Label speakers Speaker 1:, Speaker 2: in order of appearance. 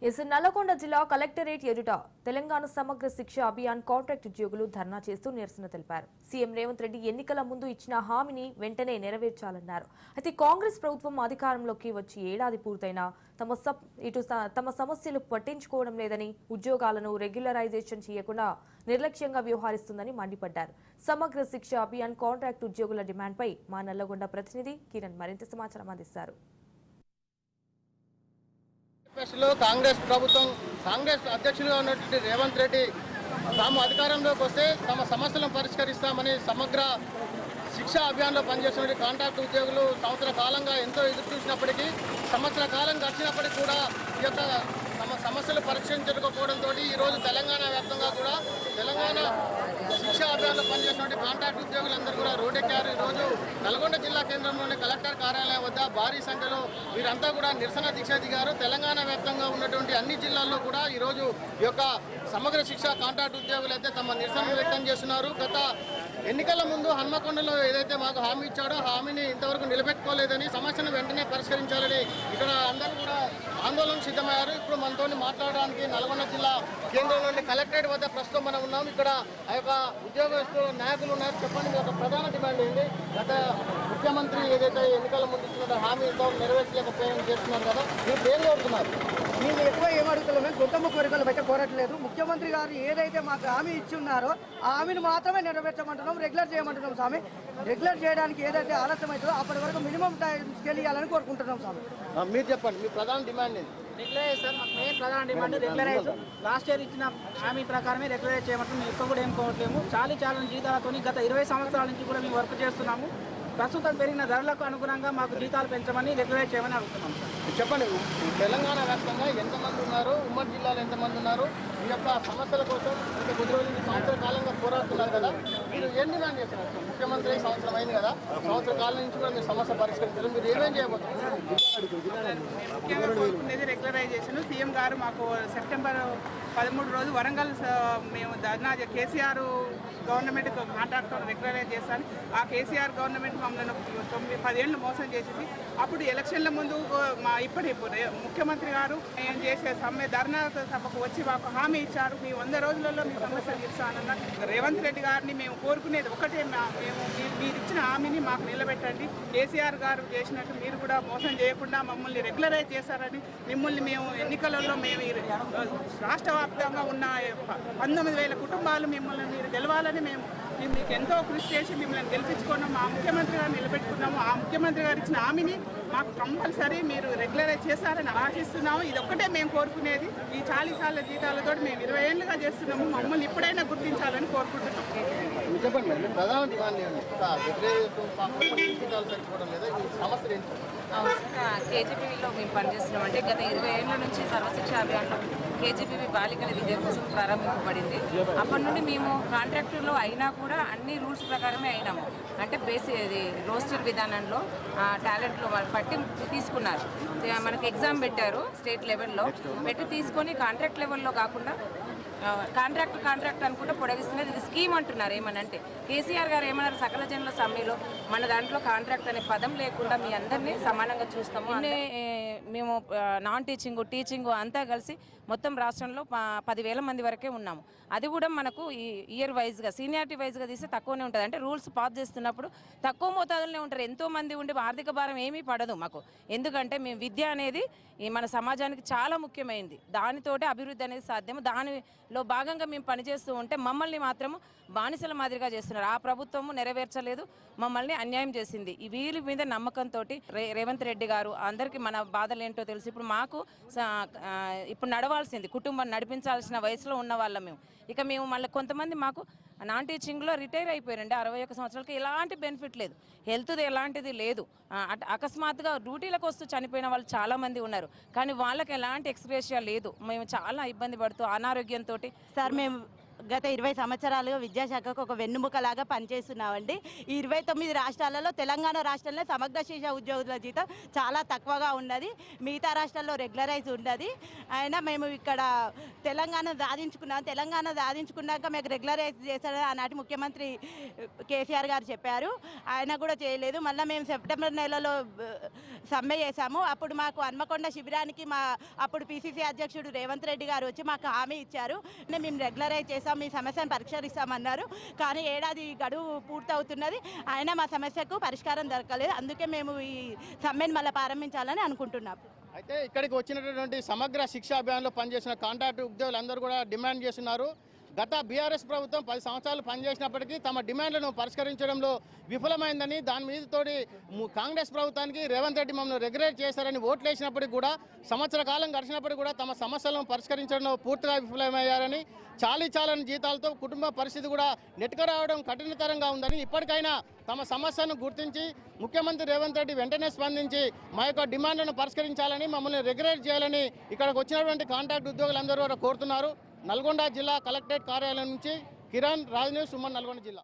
Speaker 1: నల్లగొండ జిల్లా కలెక్టరేట్ ఎదుట తెలంగాణ సమగ్ర శిక్ష అభియాన్ కాంట్రాక్ట్ ఉద్యోగులు ధర్నా చేస్తూ నిరసన తెలిపారు. సీఎం రేవంత్ రెడ్డి ఎన్నికల ముందు ఇచ్చిన హామీని వెంటనే నెరవేర్చాలన్నారు. అయితే కాంగ్రెస్ ప్రభుత్వం అధికారంలోకి వచ్చి ఏడాది పూర్తయినా తమ సమస్యలు పట్టించుకోవడం లేదని, ఉద్యోగాలను రెగ్యులరైజేషన్ చేయకుండా నిర్లక్ష్యంగా వ్యవహరిస్తుందని మండిపడ్డారు. సమగ్ర శిక్ష అభియాన్ కాంట్రాక్ట్ ఉద్యోగుల డిమాండ్పై మా నల్లగొండ ప్రతినిధి కిరణ్ మరింత సమాచారం అందిస్తారు.
Speaker 2: కాంగ్రెస్ ప్రభుత్వం కాంగ్రెస్ అధ్యక్షులుగా ఉన్నటువంటి రేవంత్ రెడ్డి తాము అధికారంలోకి వస్తే తమ సమస్యలను పరిష్కరిస్తామని సమగ్ర శిక్షా అభియాన్లో పనిచేస్తున్న కాంట్రాక్ట్ ఉద్యోగులు సంవత్సర కాలంగా ఎంతో ఎదురు చూసినప్పటికీ సంవత్సర కాలం గడిచినప్పటికీ కూడా ఈ యొక్క తమ సమస్యలు పరిష్కరించకపోవడంతో ఈరోజు తెలంగాణ వ్యాప్తంగా కూడా తెలంగాణ శిక్షా అభియాన్లో పనిచేసినటువంటి కాంట్రాక్ట్ ఉద్యోగులందరూ కూడా రోడ్డెక్కారు. ఈరోజు నల్గొండ జిల్లా కేంద్రంలోని కలెక్టర్ కార్యాలయం వద్ద భారీ సంఖ్యలో వీరంతా కూడా నిరసన దీక్ష దిగారు. తెలంగాణ వ్యాప్తంగా ఉన్నటువంటి అన్ని జిల్లాల్లో కూడా ఈరోజు ఈ యొక్క సమగ్ర శిక్ష కాంట్రాక్ట్ ఉద్యోగులు అయితే తమ నిరసన వ్యక్తం చేస్తున్నారు. గత ఎన్నికల ముందు హన్మకొండలో ఏదైతే మాకు హామీ ఇచ్చాడో హామీని ఇంతవరకు నిలబెట్టుకోలేదని, సమస్యను వెంటనే పరిష్కరించాలని ఇక్కడ అందరూ కూడా ఆందోళన సిద్ధమయ్యారు. ఇప్పుడు మనతో మాట్లాడడానికి నల్గొండ జిల్లా కేంద్రంలోని కలెక్టరేట్ వద్ద ప్రస్తుతం మనం ఉన్నాం. ఇక్కడ ఆ యొక్క ఉద్యోగస్తుల నాయకులు ఉన్నారు. చెప్పండి, మీ యొక్క ప్రధాన డిమాండ్ ఏంటి? గత ముఖ్యమంత్రి ఏదైతే ఎన్నికల ముందు ఇచ్చిన హామీ ఇంతవరకు నెరవేర్చలేకపోయాలని చేస్తున్నారు కదా, మీరు ఏం కోరుతున్నారు?
Speaker 3: మేము ఎక్కువ ఏమడుగుతున్నాం, గొంతమ్మ కోరికలు బయట కోరట్లేదు. ముఖ్యమంత్రి గారు ఏదైతే మాకు హామీ ఇచ్చి ఉన్నారో ఆ హామీని మాత్రమే నెరవేర్చమంటున్నాం, రెగ్యులర్ చేయమంటున్నాం స్వామి. రెగ్యులర్ చేయడానికి ఏదైతే ఆలస్యం అవుతుందో అప్పటి వరకు మినిమం టైం స్కేల్ ఇవ్వాలని కోరుకుంటున్నాం స్వామి.
Speaker 2: మీరు చెప్పండి, మీ ప్రధాన డిమాండ్ ఏంటి?
Speaker 4: రెగ్యులరైజ్ సార్, మాకు మెయిన్ ప్రధాన డిమాండ్ రెగ్యులరైజ్. లాస్ట్ ఇయర్ ఇచ్చిన హామీ ప్రకారమే రెగ్యులరైజ్ చేయమంటాం. మేము ఎక్కువ కూడా ఏం కోవట్లేము. చాలా జీతాలతో గత 20 సంవత్సరాల నుంచి కూడా మేము వర్క్ చేస్తున్నాము. ప్రస్తుతం పెరిగిన ధరలకు అనుగుణంగా మాకు జీతాలు పెంచమని రెగ్యులరైజ్ చేయమని అడుగుతున్నాం సార్.
Speaker 2: చెప్పండి, తెలంగాణ వ్యాప్తంగా ఎంతమంది ఉన్నారు, ఉమ్మడి జిల్లాలో ఎంతమంది ఉన్నారు, ఈ యొక్క సమస్యల కోసం కొద్ది రోజులు సంవత్సర కాలంగా పోరాడుతున్నారు కదా, మీరు ఏం డిమాండ్ చేస్తున్నారు? ముఖ్యమంత్రి సంవత్సరం అయింది కదా, సంవత్సర కాలం నుంచి కూడా మీరు సమస్య పరిష్కరించారు, మీరు ఏమేం చేయబోతున్నారు?
Speaker 5: ముఖ్యంగా కోరుకునేది రెగ్యులరైజేషన్. సీఎం గారు మాకు సెప్టెంబర్ 13 రోజు వరంగల్ మేము ధర్నా కేసీఆర్ గవర్నమెంట్ కాంట్రాక్ట్ రెగ్యులరైజ్ చేస్తాను. ఆ కేసీఆర్ గవర్నమెంట్ మమ్మల్ని 9-10 ఏళ్ళు మోసం చేసింది. అప్పుడు ఎలక్షన్ల ముందు ఇప్పుడు ముఖ్యమంత్రి గారు ఏం చేసే ధర్నా సభకు వచ్చి మాకు హామీ ఇచ్చారు, మీ 100 రోజులలో మీ సమస్యలు తీర్చానన్నారు. రేవంత్ రెడ్డి గారిని మేము కోరుకునేది ఒకటే, మేము మీరు ఇచ్చిన హామీని మాకు నిలబెట్టండి. కేసీఆర్ గారు చేసినట్టు మీరు కూడా మోసం చేయకుండా మమ్మల్ని రెగ్యులరైజ్ చేశారని, మిమ్మల్ని మేము ఎన్నికలలో మేము రాష్ట్ర వ్యాప్తంగా ఉన్న 19,000 కుటుంబాలు మిమ్మల్ని మీరు గెలవాలని మేము మీకు ఎంతో కృషి చేసి మిమ్మల్ని గెలిపించుకున్నాము. ఆ ముఖ్యమంత్రి గారు నిలబెట్టుకున్నాము. ఆ ముఖ్యమంత్రి గారు ఇచ్చిన హామీని మాకు కంపల్సరీ మీరు రెగ్యులరైజ్ చేశారని ఆశిస్తున్నాము. ఇది ఒక్కటే మేము కోరుకునేది. ఈ 40 సార్ల జీతాలతో మేము 20 ఏళ్ళుగా చేస్తున్నాము. మమ్మల్ని ఇప్పుడైనా గుర్తించాలని కోరుకుంటున్నాం.
Speaker 2: చెప్పండి, ప్రధాన డిమాండ్
Speaker 6: కేజీబీవీలో మేము పనిచేస్తున్నామంటే గత 20 ఏళ్ల నుంచి సర్వశిక్ష అభియాన్లో కేజీబీవీ బాలికల విద్య కోసం ప్రారంభించబడింది. అప్పటి నుండి మేము కాంట్రాక్టులో అయినా కూడా అన్ని రూల్స్ ప్రకారమే అయినాము. అంటే ఇది రోస్టర్ విధానంలో టాలెంట్లో పట్టి తీసుకున్నారు. మనకి ఎగ్జామ్ పెట్టారు, స్టేట్ లెవెల్లో పెట్టి తీసుకొని కాంట్రాక్ట్ లెవెల్లో కాకుండా కాంట్రాక్ట్ అనుకుంటే పొడగిస్తున్నది. ఇది స్కీమ్ అంటున్నారు. ఏమనంటే కేసీఆర్ గారు ఏమన్నారు, సకల జనుల సమ్మెలో మన దాంట్లో కాంట్రాక్ట్ అనే పదం లేకుండా మీ అందరినీ సమానంగా చూస్తాము. మేము నాన్ టీచింగ్ అంతా కలిసి మొత్తం రాష్ట్రంలో 10,000 మంది వరకే ఉన్నాము. అది కూడా మనకు ఈ ఇయర్ వైజ్గా సీనియారిటీ వైజ్గా తీస్తే తక్కువనే ఉంటుంది. అంటే రూల్స్ పాస్ చేస్తున్నప్పుడు తక్కువ మోతాదులోనే ఉంటారు. ఎంతోమంది ఉండే ఆర్థిక భారం ఏమీ పడదు మాకు. ఎందుకంటే మేము విద్య అనేది మన సమాజానికి చాలా ముఖ్యమైనది. దానితోటే అభివృద్ధి అనేది సాధ్యము. దానిలో భాగంగా మేము పనిచేస్తూ ఉంటే మమ్మల్ని మాత్రము బానిసల మాదిరిగా చేస్తున్నారు. ఆ ప్రభుత్వము నెరవేర్చలేదు, మమ్మల్ని అన్యాయం చేసింది. ఈ వీరి మీద నమ్మకంతో రేవంత్ రెడ్డి గారు అందరికీ మన బాధలు ఏంటో తెలుసు. ఇప్పుడు మాకు ఇప్పుడు నడవాల్సింది, కుటుంబాన్ని నడిపించాల్సిన వయసులో ఉన్న వాళ్ళం మేము. ఇక మేము మళ్ళీ కొంతమంది మాకు నాన్ టీచింగ్లో రిటైర్ అయిపోయారండి. 61 సంవత్సరాలకి ఎలాంటి బెనిఫిట్ లేదు, హెల్త్ది ఎలాంటిది లేదు. అకస్మాత్తుగా డ్యూటీలకు వస్తూ చనిపోయిన వాళ్ళు చాలామంది ఉన్నారు. కానీ వాళ్ళకి ఎలాంటి ఎక్స్‌గ్రేషియా లేదు. మేము చాలా ఇబ్బంది పడుతూ అనారోగ్యంతో
Speaker 7: సార్ మేము గత 20 సంవత్సరాలుగా విద్యాశాఖకు ఒక వెన్నుముకలాగా పనిచేస్తున్నామండి. ఈ 29 రాష్ట్రాలలో తెలంగాణ రాష్ట్రంలో సమగ్ర శిక్ష ఉద్యోగుల జీతం చాలా తక్కువగా ఉన్నది. మిగతా రాష్ట్రాల్లో రెగ్యులరైజ్ ఉన్నది. అయినా మేము ఇక్కడ తెలంగాణ సాధించుకున్నాక మేము రెగ్యులరైజ్ చేశారని ఆనాటి ముఖ్యమంత్రి కేసీఆర్ గారు చెప్పారు. ఆయన కూడా చేయలేదు. మళ్ళీ మేము సెప్టెంబర్ నెలలో సమ్మె చేశాము. అప్పుడు మాకు హన్మకొండ శిబిరానికి అప్పుడు పిసిసి అధ్యక్షుడు రేవంత్ రెడ్డి గారు వచ్చి మాకు హామీ ఇచ్చారు. మేము రెగ్యులరైజ్ చేస్తాం, మీ సమస్యను పరిష్కరిస్తామన్నారు. కానీ ఏడాది గడువు పూర్తవుతున్నది, అయినా మా సమస్యకు పరిష్కారం దొరకలేదు. అందుకే మేము ఈ సమ్మెను మళ్ళీ ప్రారంభించాలని అనుకుంటున్నాం.
Speaker 2: అయితే ఇక్కడికి వచ్చినటువంటి సమగ్ర శిక్ష అభియాన్లో పనిచేసిన కాంట్రాక్ట్ ఉద్యోగులందరూ కూడా డిమాండ్ చేస్తున్నారు. గత బీఆర్ఎస్ ప్రభుత్వం 10 సంవత్సరాలు పనిచేసినప్పటికీ తమ డిమాండ్లను పరిష్కరించడంలో విఫలమైందని, దాని మీద తోటి కాంగ్రెస్ ప్రభుత్వానికి రేవంత్ రెడ్డి మమ్మల్ని రెగ్యులేట్ చేశారని ఓట్లు వేసినప్పటికీ కూడా సంవత్సర కాలం గడిచినప్పటికీ కూడా తమ సమస్యలను పరిష్కరించడంలో పూర్తిగా విఫలమయ్యారని, చాలని జీతాలతో కుటుంబ పరిస్థితి కూడా నెట్టుకురావడం కఠినతరంగా ఉందని, ఇప్పటికైనా తమ సమస్యను గుర్తించి ముఖ్యమంత్రి రేవంత్ రెడ్డి వెంటనే స్పందించి మా యొక్క డిమాండ్లను పరిష్కరించాలని, మమ్మల్ని రెగ్యులేట్ చేయాలని ఇక్కడికి వచ్చినటువంటి కాంట్రాక్ట్ ఉద్యోగులందరూ కూడా కోరుతున్నారు. నల్గొండ జిల్లా కలెక్టరేట్ కార్యాలయం నుంచి కిరణ్, రాజ్ న్యూస్, సుమన్, నల్గొండ జిల్లా.